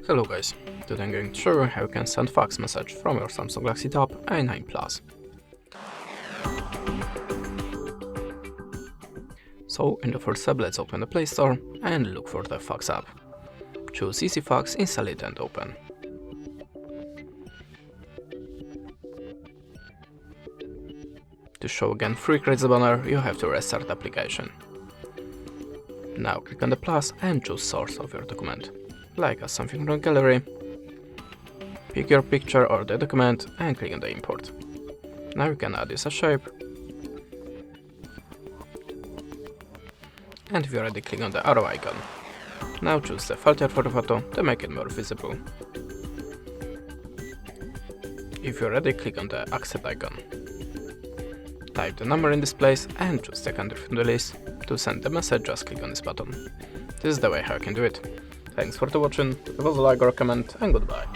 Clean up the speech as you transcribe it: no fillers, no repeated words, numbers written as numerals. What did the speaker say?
Hello guys, today I'm going to show you how you can send fax message from your Samsung Galaxy Tab A9 Plus. So in the first step, let's open the Play Store and look for the fax app. Choose Easy Fax, install it and open. To show again free creates banner, you have to restart the application. Now click on the plus and choose source of your document. Like something from gallery, pick your picture or the document and click on the import. Now you can add this a shape, and if you're ready, click on the arrow icon. Now choose the filter for the photo to make it more visible. If you're ready, click on the accept icon. Type the number in this place and choose the country from the list. To send the message, just click on this button. This is the way how you can do it. Thanks for watching, leave a like or a comment, and goodbye.